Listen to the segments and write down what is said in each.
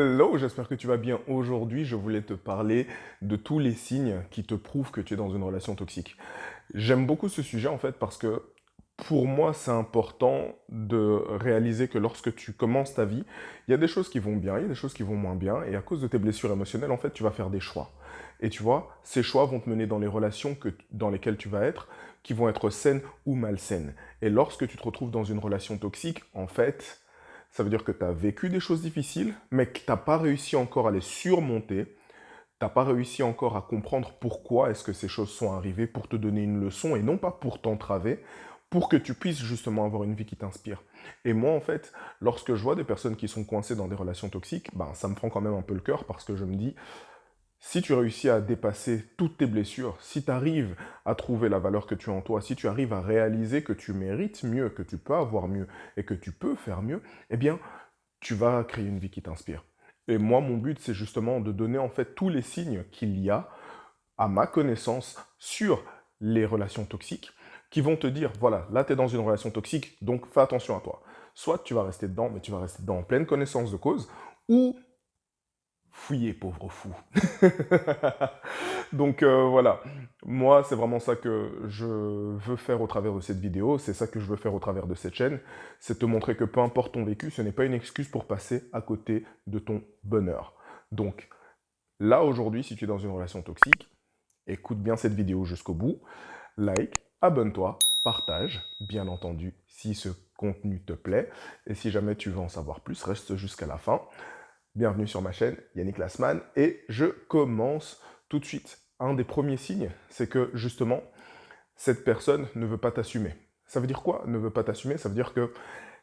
Hello, j'espère que tu vas bien. Aujourd'hui, je voulais te parler de tous les signes qui te prouvent que tu es dans une relation toxique. J'aime beaucoup ce sujet en fait parce que pour moi, c'est important de réaliser que lorsque tu commences ta vie, il y a des choses qui vont bien, il y a des choses qui vont moins bien, et à cause de tes blessures émotionnelles, en fait, tu vas faire des choix. Et tu vois, ces choix vont te mener dans les relations dans lesquelles tu vas être, qui vont être saines ou malsaines. Et lorsque tu te retrouves dans une relation toxique, en fait, ça veut dire que tu as vécu des choses difficiles, mais que tu n'as pas réussi encore à les surmonter. Tu n'as pas réussi encore à comprendre pourquoi est-ce que ces choses sont arrivées pour te donner une leçon et non pas pour t'entraver, pour que tu puisses justement avoir une vie qui t'inspire. Et moi, en fait, lorsque je vois des personnes qui sont coincées dans des relations toxiques, ben, ça me prend quand même un peu le cœur parce que je me dis, si tu réussis à dépasser toutes tes blessures, si tu arrives à trouver la valeur que tu as en toi, si tu arrives à réaliser que tu mérites mieux, que tu peux avoir mieux et que tu peux faire mieux, eh bien, tu vas créer une vie qui t'inspire. Et moi, mon but, c'est justement de donner en fait tous les signes qu'il y a, à ma connaissance, sur les relations toxiques, qui vont te dire, voilà, là, tu es dans une relation toxique, donc fais attention à toi. Soit tu vas rester dedans, mais tu vas rester dedans en pleine connaissance de cause, ou fouiller, pauvre fou. Donc voilà, moi c'est vraiment ça que je veux faire au travers de cette vidéo, c'est ça que je veux faire au travers de cette chaîne, c'est te montrer que peu importe ton vécu, ce n'est pas une excuse pour passer à côté de ton bonheur. Donc là aujourd'hui, si tu es dans une relation toxique, écoute bien cette vidéo jusqu'au bout, like, abonne-toi, partage, bien entendu, si ce contenu te plaît, et si jamais tu veux en savoir plus, reste jusqu'à la fin. Bienvenue sur ma chaîne, Yannick Lassman, et je commence tout de suite. Un des premiers signes, c'est que justement, cette personne ne veut pas t'assumer. Ça veut dire quoi, ne veut pas t'assumer? Ça veut dire que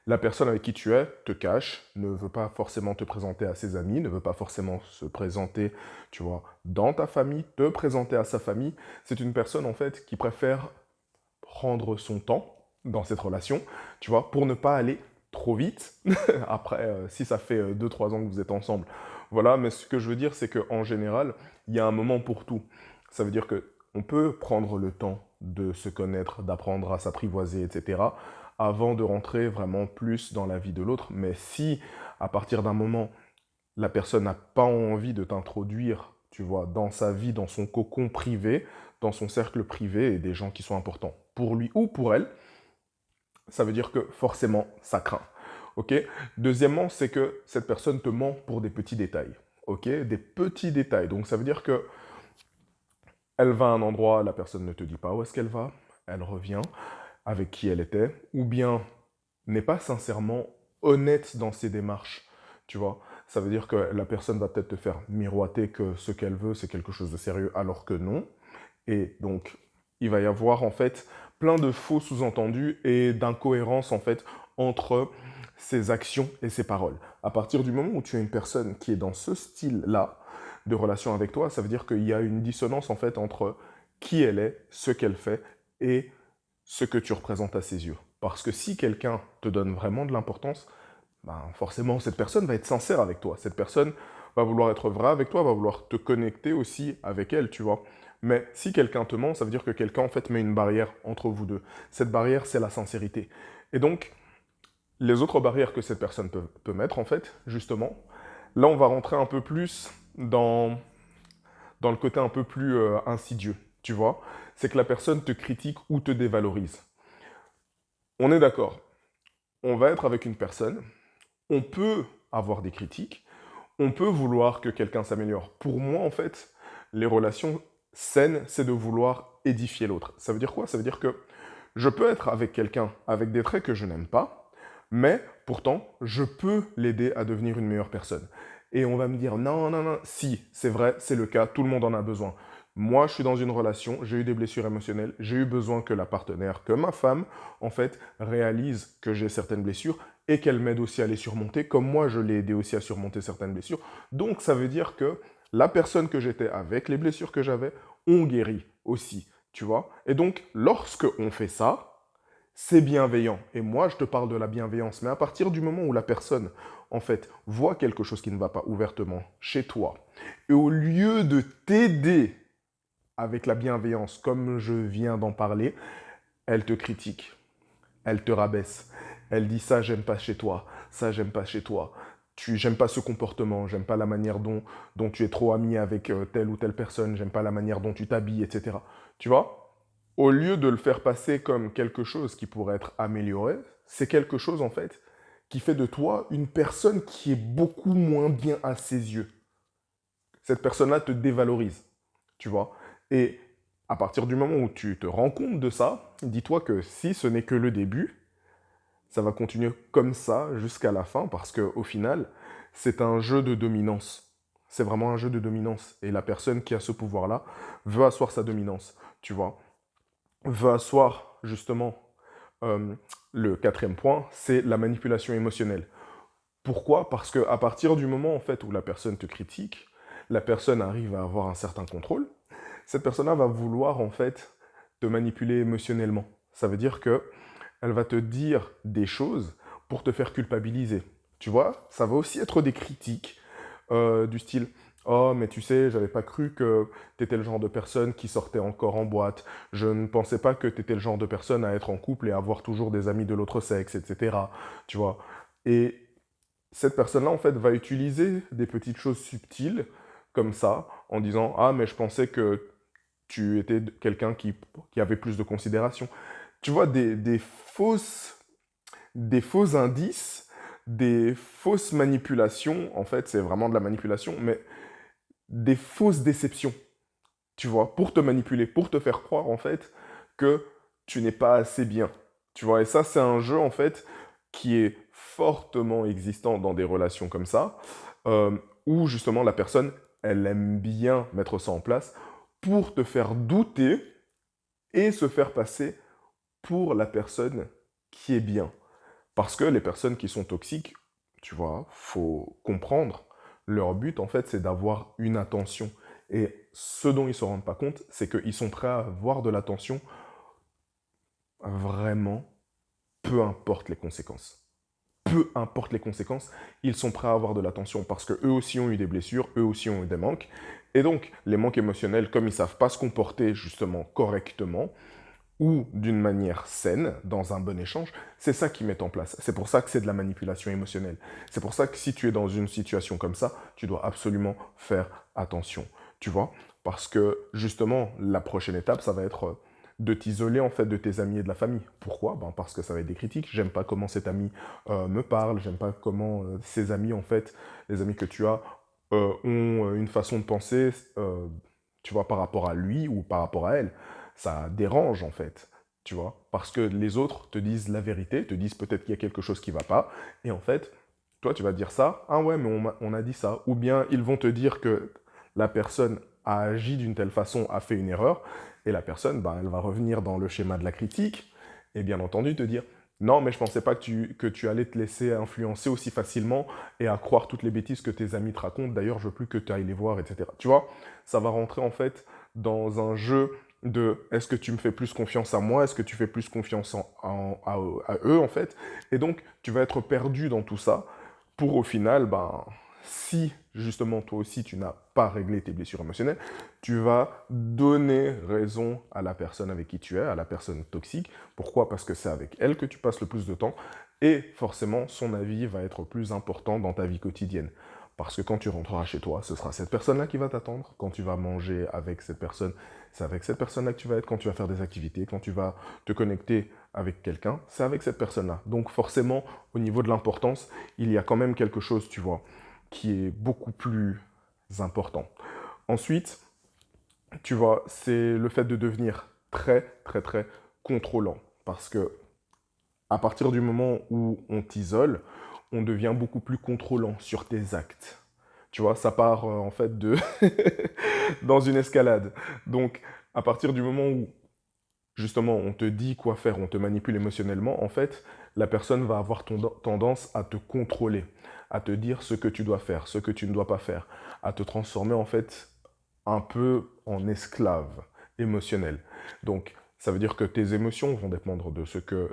la personne avec qui tu es te cache, ne veut pas forcément te présenter à ses amis, ne veut pas forcément se présenter, tu vois, dans ta famille, te présenter à sa famille. C'est une personne, en fait, qui préfère prendre son temps dans cette relation, tu vois, pour ne pas aller trop vite. Après, si ça fait 2-3 ans que vous êtes ensemble, voilà, mais ce que je veux dire, c'est qu'en général, il y a un moment pour tout. Ça veut dire que on peut prendre le temps de se connaître, d'apprendre à s'apprivoiser, etc., avant de rentrer vraiment plus dans la vie de l'autre. Mais si, à partir d'un moment, la personne n'a pas envie de t'introduire, tu vois, dans sa vie, dans son cocon privé, dans son cercle privé et des gens qui sont importants pour lui ou pour elle, ça veut dire que forcément, ça craint. Ok. Deuxièmement, c'est que cette personne te ment pour des petits détails. Ok. Des petits détails. Donc ça veut dire que elle va à un endroit, la personne ne te dit pas où est-ce qu'elle va, elle revient avec qui elle était, ou bien n'est pas sincèrement honnête dans ses démarches, tu vois. Ça veut dire que la personne va peut-être te faire miroiter que ce qu'elle veut, c'est quelque chose de sérieux, alors que non. Et donc, il va y avoir en fait plein de faux sous-entendus et d'incohérences en fait entre ses actions et ses paroles. À partir du moment où tu as une personne qui est dans ce style-là de relation avec toi, ça veut dire qu'il y a une dissonance en fait entre qui elle est, ce qu'elle fait et ce que tu représentes à ses yeux. Parce que si quelqu'un te donne vraiment de l'importance, ben forcément cette personne va être sincère avec toi. Cette personne va vouloir être vraie avec toi, va vouloir te connecter aussi avec elle, tu vois. Mais si quelqu'un te ment, ça veut dire que quelqu'un en fait met une barrière entre vous deux. Cette barrière, c'est la sincérité. Et donc, les autres barrières que cette personne peut mettre, en fait, justement, là, on va rentrer un peu plus dans le côté un peu plus insidieux, tu vois. C'est que la personne te critique ou te dévalorise. On est d'accord. On va être avec une personne, on peut avoir des critiques, on peut vouloir que quelqu'un s'améliore. Pour moi, en fait, les relations saines, c'est de vouloir édifier l'autre. Ça veut dire quoi? Ça veut dire que je peux être avec quelqu'un avec des traits que je n'aime pas, mais pourtant, je peux l'aider à devenir une meilleure personne. Et on va me dire, non, non, non, si, c'est vrai, c'est le cas, tout le monde en a besoin. Moi, je suis dans une relation, j'ai eu des blessures émotionnelles, j'ai eu besoin que la partenaire, que ma femme, en fait, réalise que j'ai certaines blessures et qu'elle m'aide aussi à les surmonter, comme moi, je l'ai aidé aussi à surmonter certaines blessures. Donc, ça veut dire que la personne que j'étais avec les blessures que j'avais ont guéri aussi, tu vois. Et donc, lorsque on fait ça, c'est bienveillant. Et moi, je te parle de la bienveillance. Mais à partir du moment où la personne, en fait, voit quelque chose qui ne va pas ouvertement chez toi, et au lieu de t'aider avec la bienveillance, comme je viens d'en parler, elle te critique, elle te rabaisse, elle dit ça j'aime pas chez toi, ça j'aime pas chez toi. j'aime pas ce comportement, j'aime pas la manière dont tu es trop ami avec telle ou telle personne, j'aime pas la manière dont tu t'habilles, etc. Tu vois? Au lieu de le faire passer comme quelque chose qui pourrait être amélioré, c'est quelque chose en fait qui fait de toi une personne qui est beaucoup moins bien à ses yeux. Cette personne-là te dévalorise, tu vois. Et à partir du moment où tu te rends compte de ça, dis-toi que si ce n'est que le début, ça va continuer comme ça jusqu'à la fin parce qu'au final, c'est un jeu de dominance. C'est vraiment un jeu de dominance. Et la personne qui a ce pouvoir-là veut asseoir sa dominance, tu vois. Veut asseoir justement euh, le quatrième point, c'est la manipulation émotionnelle. Pourquoi? Parce qu'à partir du moment en fait où la personne te critique, la personne arrive à avoir un certain contrôle, cette personne-là va vouloir en fait te manipuler émotionnellement. Ça veut dire que elle va te dire des choses pour te faire culpabiliser. Tu vois, ça va aussi être des critiques du style «Oh, mais tu sais, j'avais pas cru que t'étais le genre de personne qui sortait encore en boîte. Je ne pensais pas que t'étais le genre de personne à être en couple et avoir toujours des amis de l'autre sexe, etc.» Tu vois. Et cette personne-là, en fait, va utiliser des petites choses subtiles comme ça, en disant «Ah, mais je pensais que tu étais quelqu'un qui avait plus de considération.» Tu vois, des faux indices, des fausses manipulations, en fait, c'est vraiment de la manipulation, mais des fausses déceptions, tu vois, pour te manipuler, pour te faire croire, en fait, que tu n'es pas assez bien, tu vois. Et ça, c'est un jeu, en fait, qui est fortement existant dans des relations comme ça, où justement la personne, elle aime bien mettre ça en place pour te faire douter et se faire passer pour la personne qui est bien. Parce que les personnes qui sont toxiques, tu vois, faut comprendre, leur but en fait c'est d'avoir une attention. Et ce dont ils ne se rendent pas compte, c'est qu'ils sont prêts à avoir de l'attention vraiment, peu importe les conséquences. Peu importe les conséquences, ils sont prêts à avoir de l'attention parce qu'eux aussi ont eu des blessures, eux aussi ont eu des manques. Et donc, les manques émotionnels, comme ils ne savent pas se comporter justement correctement, ou d'une manière saine, dans un bon échange, c'est ça qu'ils mettent en place. C'est pour ça que c'est de la manipulation émotionnelle. C'est pour ça que si tu es dans une situation comme ça, tu dois absolument faire attention. Tu vois? Parce que justement, la prochaine étape, ça va être de t'isoler en fait de tes amis et de la famille. Pourquoi? Ben, parce que ça va être des critiques. J'aime pas comment cet ami me parle, j'aime pas comment ses amis en fait, les amis que tu as, ont une façon de penser, tu vois, par rapport à lui ou par rapport à elle. Ça dérange en fait, tu vois, parce que les autres te disent la vérité, te disent peut-être qu'il y a quelque chose qui va pas, et en fait, toi tu vas dire ça, ah ouais, mais on a dit ça, ou bien ils vont te dire que la personne a agi d'une telle façon, a fait une erreur, et la personne, ben, elle va revenir dans le schéma de la critique, et bien entendu te dire, non, mais je pensais pas que tu allais te laisser influencer aussi facilement et à croire toutes les bêtises que tes amis te racontent. D'ailleurs, je veux plus que tu ailles les voir, etc. Tu vois, ça va rentrer en fait dans un jeu de est-ce que tu me fais plus confiance à moi, est-ce que tu fais plus confiance à eux en fait. Et donc, tu vas être perdu dans tout ça pour au final, ben, si justement toi aussi tu n'as pas réglé tes blessures émotionnelles, tu vas donner raison à la personne avec qui tu es, à la personne toxique. Pourquoi? Parce que c'est avec elle que tu passes le plus de temps et forcément son avis va être plus important dans ta vie quotidienne. Parce que quand tu rentreras chez toi, ce sera cette personne-là qui va t'attendre. Quand tu vas manger avec cette personne, c'est avec cette personne-là que tu vas être. Quand tu vas faire des activités, quand tu vas te connecter avec quelqu'un, c'est avec cette personne-là. Donc forcément, au niveau de l'importance, il y a quand même quelque chose, tu vois, qui est beaucoup plus important. Ensuite, tu vois, c'est le fait de devenir très, très, très contrôlant. Parce que à partir du moment où on t'isole, on devient beaucoup plus contrôlant sur tes actes. Tu vois, ça part en fait de dans une escalade. Donc, à partir du moment où justement on te dit quoi faire, on te manipule émotionnellement, en fait, la personne va avoir tendance à te contrôler, à te dire ce que tu dois faire, ce que tu ne dois pas faire, à te transformer en fait un peu en esclave émotionnel. Donc, ça veut dire que tes émotions vont dépendre de ce que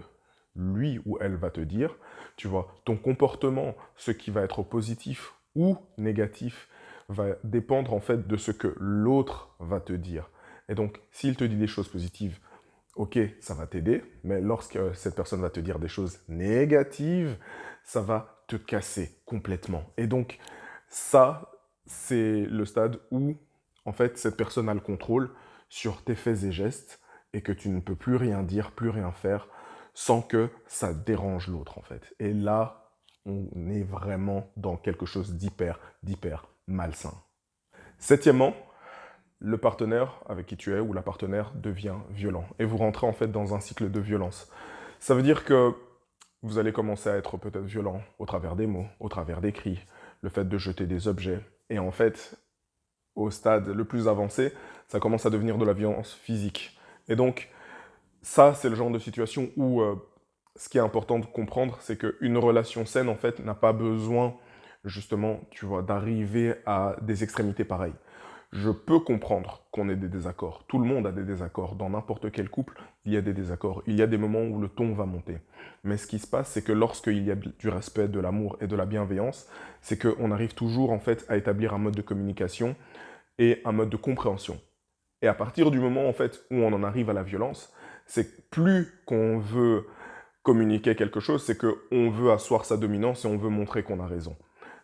lui ou elle va te dire. Tu vois, ton comportement, ce qui va être positif ou négatif, va dépendre en fait de ce que l'autre va te dire. Et donc, s'il te dit des choses positives, ok, ça va t'aider, mais lorsque cette personne va te dire des choses négatives, ça va te casser complètement. Et donc, ça, c'est le stade où, en fait, cette personne a le contrôle sur tes faits et gestes et que tu ne peux plus rien dire, plus rien faire sans que ça dérange l'autre, en fait. Et là, on est vraiment dans quelque chose d'hyper malsain. Septièmement, le partenaire avec qui tu es ou la partenaire devient violent. Et vous rentrez en fait dans un cycle de violence. Ça veut dire que vous allez commencer à être peut-être violent au travers des mots, au travers des cris, le fait de jeter des objets. Et en fait, au stade le plus avancé, ça commence à devenir de la violence physique. Et donc, ça, c'est le genre de situation où ce qui est important de comprendre, c'est qu'une relation saine, en fait, n'a pas besoin, justement, tu vois, d'arriver à des extrémités pareilles. Je peux comprendre qu'on ait des désaccords. Tout le monde a des désaccords. Dans n'importe quel couple, il y a des désaccords. Il y a des moments où le ton va monter. Mais ce qui se passe, c'est que lorsqu'il y a du respect, de l'amour et de la bienveillance, c'est qu'on arrive toujours, en fait, à établir un mode de communication et un mode de compréhension. Et à partir du moment, en fait, où on en arrive à la violence, c'est que plus qu'on veut communiquer quelque chose, c'est qu'on veut asseoir sa dominance et on veut montrer qu'on a raison.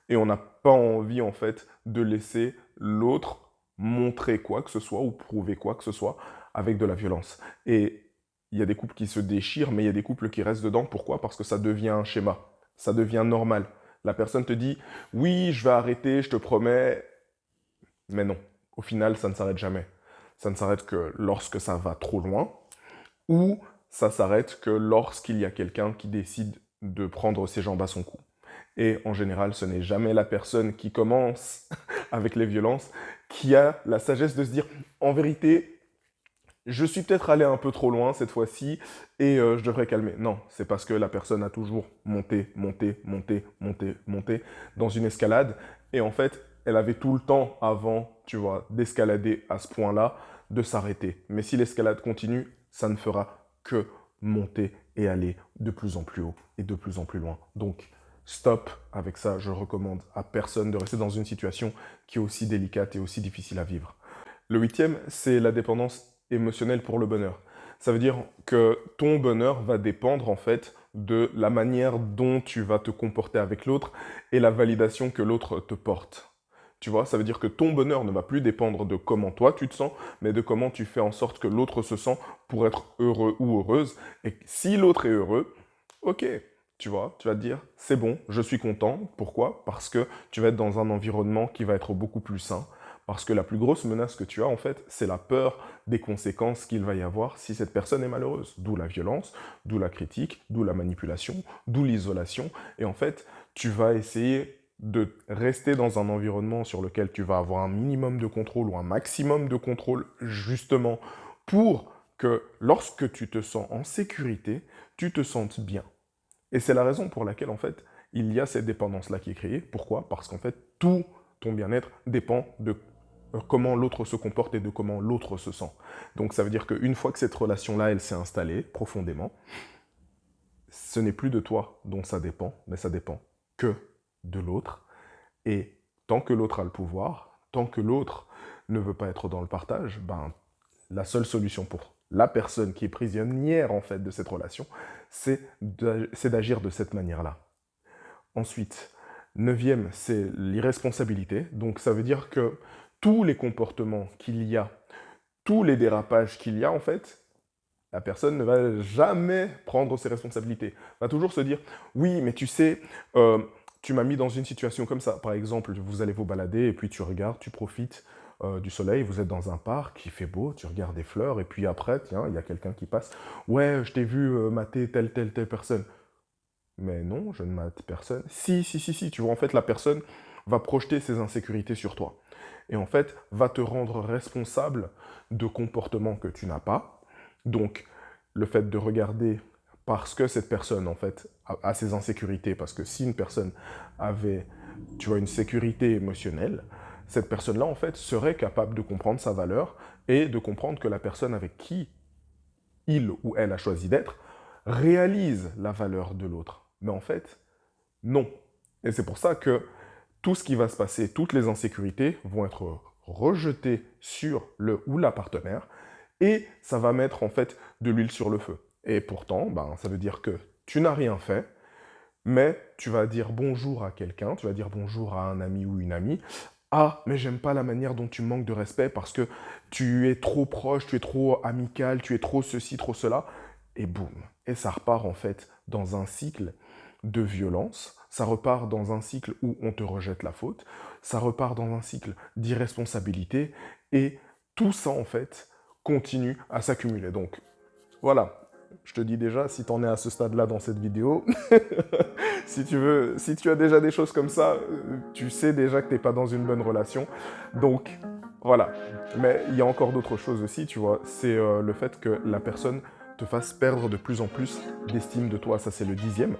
Et on n'a pas envie, en fait, de laisser l'autre montrer quoi que ce soit ou prouver quoi que ce soit avec de la violence. Et il y a des couples qui se déchirent, mais il y a des couples qui restent dedans. Pourquoi? Parce que ça devient un schéma. Ça devient normal. La personne te dit, oui, je vais arrêter, je te promets. Mais non. Au final, ça ne s'arrête jamais. Ça ne s'arrête que lorsque ça va trop loin ou ça s'arrête que lorsqu'il y a quelqu'un qui décide de prendre ses jambes à son cou. Et en général, ce n'est jamais la personne qui commence avec les violences qui a la sagesse de se dire, en vérité, je suis peut-être allé un peu trop loin cette fois-ci et je devrais calmer. Non, c'est parce que la personne a toujours monté dans une escalade. Et en fait, elle avait tout le temps avant, tu vois, d'escalader à ce point-là, de s'arrêter. Mais si l'escalade continue, ça ne fera que monter et aller de plus en plus haut et de plus en plus loin. Donc, stop avec ça. Je recommande à personne de rester dans une situation qui est aussi délicate et aussi difficile à vivre. Le huitième, c'est la dépendance émotionnelle pour le bonheur. Ça veut dire que ton bonheur va dépendre en fait de la manière dont tu vas te comporter avec l'autre et la validation que l'autre te porte. Tu vois, ça veut dire que ton bonheur ne va plus dépendre de comment toi tu te sens, mais de comment tu fais en sorte que l'autre se sent pour être heureux ou heureuse. Et si l'autre est heureux, ok, tu vois, tu vas te dire, c'est bon, je suis content. Pourquoi? Parce que tu vas être dans un environnement qui va être beaucoup plus sain. Parce que la plus grosse menace que tu as, en fait, c'est la peur des conséquences qu'il va y avoir si cette personne est malheureuse. D'où la violence, d'où la critique, d'où la manipulation, d'où l'isolation. Et en fait, tu vas essayer de rester dans un environnement sur lequel tu vas avoir un minimum de contrôle ou un maximum de contrôle, justement, pour que lorsque tu te sens en sécurité, tu te sentes bien. Et c'est la raison pour laquelle, en fait, il y a cette dépendance-là qui est créée. Pourquoi? Parce qu'en fait, tout ton bien-être dépend de comment l'autre se comporte et de comment l'autre se sent. Donc ça veut dire qu'une fois que cette relation-là, elle s'est installée profondément, ce n'est plus de toi dont ça dépend, mais ça dépend que de l'autre. Et tant que l'autre a le pouvoir, tant que l'autre ne veut pas être dans le partage, ben, la seule solution pour la personne qui est prisonnière en fait de cette relation, c'est d'agir de cette manière-là. Ensuite, neuvième, c'est l'irresponsabilité. Donc ça veut dire que tous les comportements qu'il y a, tous les dérapages qu'il y a en fait, la personne ne va jamais prendre ses responsabilités. Va toujours se dire, oui, mais tu sais, tu m'as mis dans une situation comme ça. Par exemple, vous allez vous balader et puis tu regardes, tu profites du soleil, vous êtes dans un parc, il fait beau, tu regardes des fleurs et puis après, tiens, il y a quelqu'un qui passe. Ouais, je t'ai vu mater telle personne. Mais non, je ne mate personne. Si, tu vois, en fait, la personne va projeter ses insécurités sur toi. Et en fait, va te rendre responsable de comportements que tu n'as pas. Donc, le fait de regarder parce que cette personne, en fait, a ses insécurités, parce que si une personne avait, tu vois, une sécurité émotionnelle, cette personne-là, en fait, serait capable de comprendre sa valeur et de comprendre que la personne avec qui il ou elle a choisi d'être réalise la valeur de l'autre. Mais en fait, non. Et c'est pour ça que tout ce qui va se passer, toutes les insécurités vont être rejetées sur le ou la partenaire et ça va mettre en fait de l'huile sur le feu. Et pourtant, ben, ça veut dire que tu n'as rien fait, mais tu vas dire bonjour à quelqu'un, tu vas dire bonjour à un ami ou une amie. Ah, mais j'aime pas la manière dont tu me manques de respect parce que tu es trop proche, tu es trop amical, tu es trop ceci, trop cela. Et boum. Et ça repart en fait dans un cycle de violence, ça repart dans un cycle où on te rejette la faute, ça repart dans un cycle d'irresponsabilité, et tout ça en fait continue à s'accumuler. Donc voilà, je te dis déjà, si tu en es à ce stade-là dans cette vidéo, si tu veux, si tu as déjà des choses comme ça, tu sais déjà que tu n'es pas dans une bonne relation. Donc voilà. Mais il y a encore d'autres choses aussi, tu vois. C'est le fait que la personne te fasse perdre de plus en plus d'estime de toi. Ça, c'est le 10e.